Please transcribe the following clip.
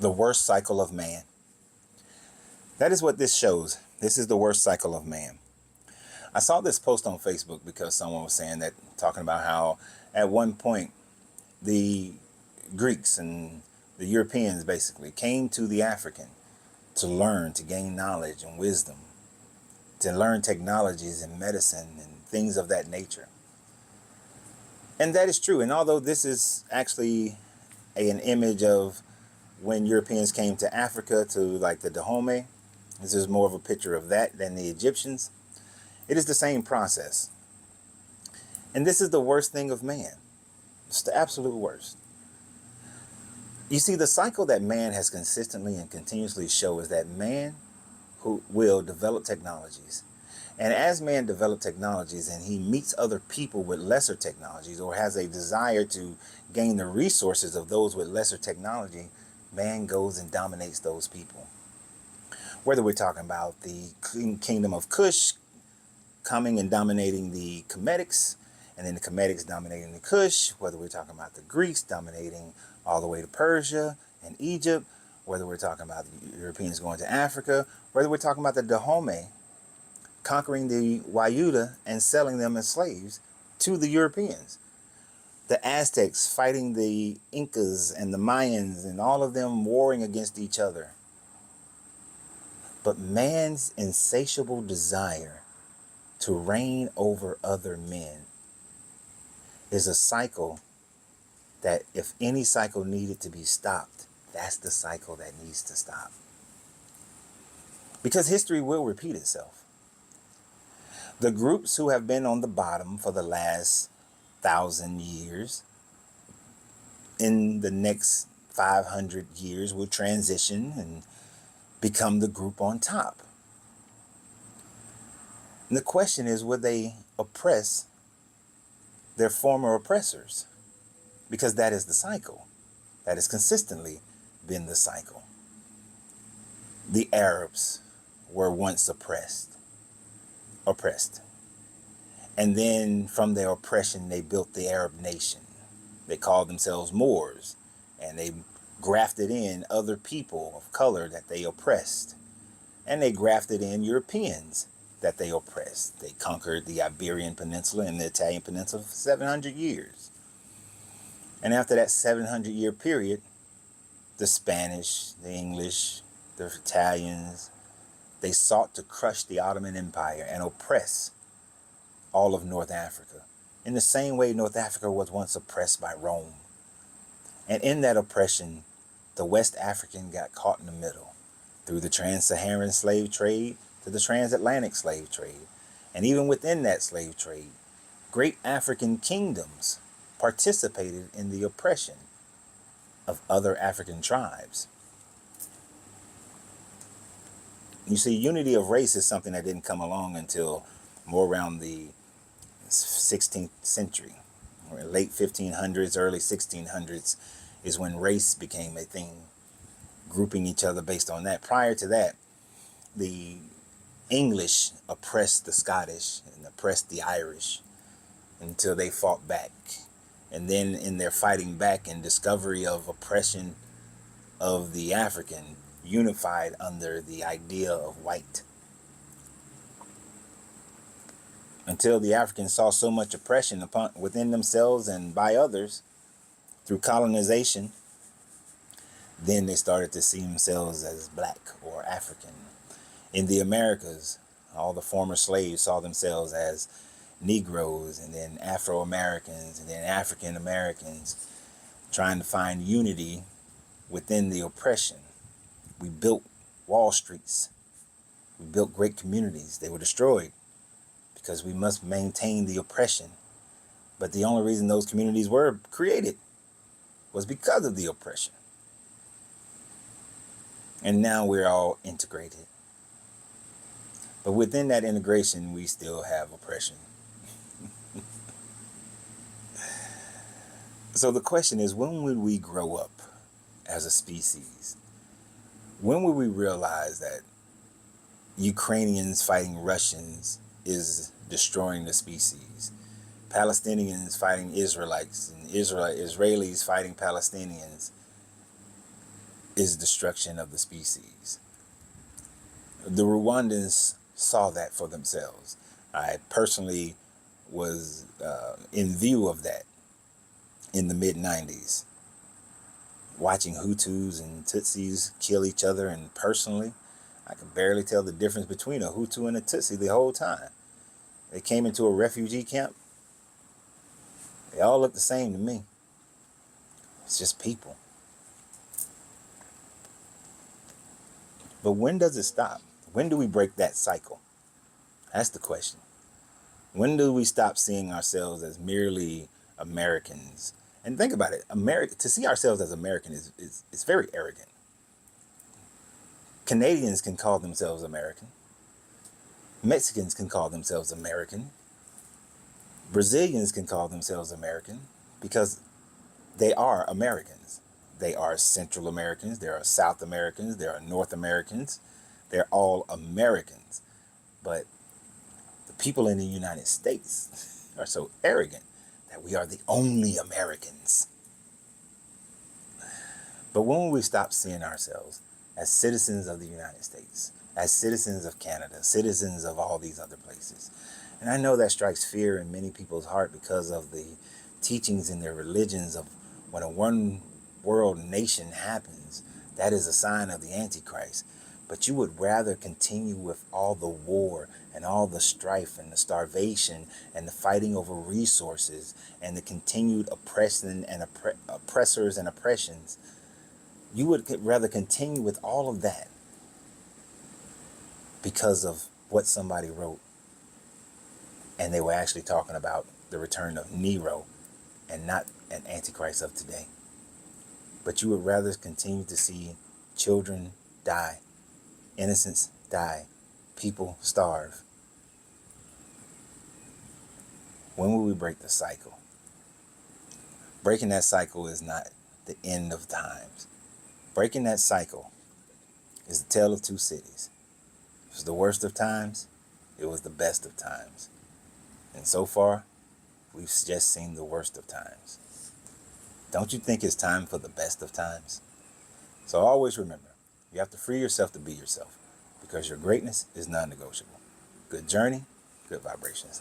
The worst cycle of man. That is what this shows. This is the worst cycle of man. I saw this post on Facebook because someone was saying that, talking about how at one point the Greeks and the Europeans basically came to the African to learn, to gain knowledge and wisdom, to learn technologies and medicine and things of that nature. And that is true. And although this is actually an image of when Europeans came to Africa to like the Dahomey, this is more of a picture of that than the Egyptians. It is the same process. And this is the worst thing of man. It's the absolute worst. You see, the cycle that man has consistently and continuously shown is that man who will develop technologies. And as man develops technologies and he meets other people with lesser technologies or has a desire to gain the resources of those with lesser technology, man goes and dominates those people. Whether we're talking about the kingdom of Kush coming and dominating the Kemetics, and then the Kemetics dominating the Kush, whether we're talking about the Greeks dominating all the way to Persia and Egypt, whether we're talking about the Europeans going to Africa, whether we're talking about the Dahomey conquering the Wayuda and selling them as slaves to the Europeans, the Aztecs fighting the Incas and the Mayans and all of them warring against each other. But man's insatiable desire to reign over other men is a cycle that, if any cycle needed to be stopped, that's the cycle that needs to stop. Because history will repeat itself. The groups who have been on the bottom for the last 1,000 years, in the next 500 years will transition and become the group on top. And the question is, will they oppress their former oppressors? Because that is the cycle. That has consistently been the cycle. The Arabs were once oppressed. And then from their oppression, they built the Arab nation. They called themselves Moors, and they grafted in other people of color that they oppressed. And they grafted in Europeans that they oppressed. They conquered the Iberian Peninsula and the Italian Peninsula for 700 years. And after that 700-year period, the Spanish, the English, the Italians, they sought to crush the Ottoman Empire and oppress all of North Africa, in the same way North Africa was once oppressed by Rome. And in that oppression, the West African got caught in the middle through the trans-Saharan slave trade to the transatlantic slave trade. And even within that slave trade, great African kingdoms participated in the oppression of other African tribes. You see, unity of race is something that didn't come along until more around the 16th century, or late 1500s, early 1600s is when race became a thing, grouping each other based on that. Prior to that, the English oppressed the Scottish and oppressed the Irish until they fought back. And then in their fighting back and discovery of oppression of the African, unified under the idea of white. Until the Africans saw so much oppression within themselves and by others through colonization, then they started to see themselves as black or African. In the Americas, all the former slaves saw themselves as Negroes, and then Afro-Americans, and then African Americans, trying to find unity within the oppression. We built Wall Streets. We built great communities. They were destroyed because we must maintain the oppression. But the only reason those communities were created was because of the oppression. And now we're all integrated. But within that integration, we still have oppression. So the question is, when would we grow up as a species? When will we realize that Ukrainians fighting Russians is destroying the species? Palestinians fighting Israelites, and Israelis fighting Palestinians is destruction of the species. The Rwandans saw that for themselves. I personally was in view of that in the mid-90s, watching Hutus and Tutsis kill each other, and personally, I could barely tell the difference between a Hutu and a Tutsi the whole time. They came into a refugee camp. They all look the same to me. It's just people. But when does it stop? When do we break that cycle? That's the question. When do we stop seeing ourselves as merely Americans? And think about it. To see ourselves as American is very arrogant. Canadians can call themselves American. Mexicans can call themselves American. Brazilians can call themselves American because they are Americans. They are Central Americans. There are South Americans. There are North Americans. They're all Americans. But the people in the United States are so arrogant that we are the only Americans. But when will we stop seeing ourselves as citizens of the United States, as citizens of Canada, citizens of all these other places? And I know that strikes fear in many people's heart because of the teachings in their religions of when a one world nation happens, that is a sign of the Antichrist. But you would rather continue with all the war and all the strife and the starvation and the fighting over resources and the continued oppression and oppressors and oppressions. You would rather continue with all of that because of what somebody wrote. And they were actually talking about the return of Nero and not an Antichrist of today. But you would rather continue to see children die, innocents die, people starve. When will we break the cycle? Breaking that cycle is not the end of times. Breaking that cycle is the tale of two cities. It was the worst of times. It was the best of times. And so far, we've just seen the worst of times. Don't you think it's time for the best of times? So always remember, you have to free yourself to be yourself because your greatness is non-negotiable. Good journey, good vibrations.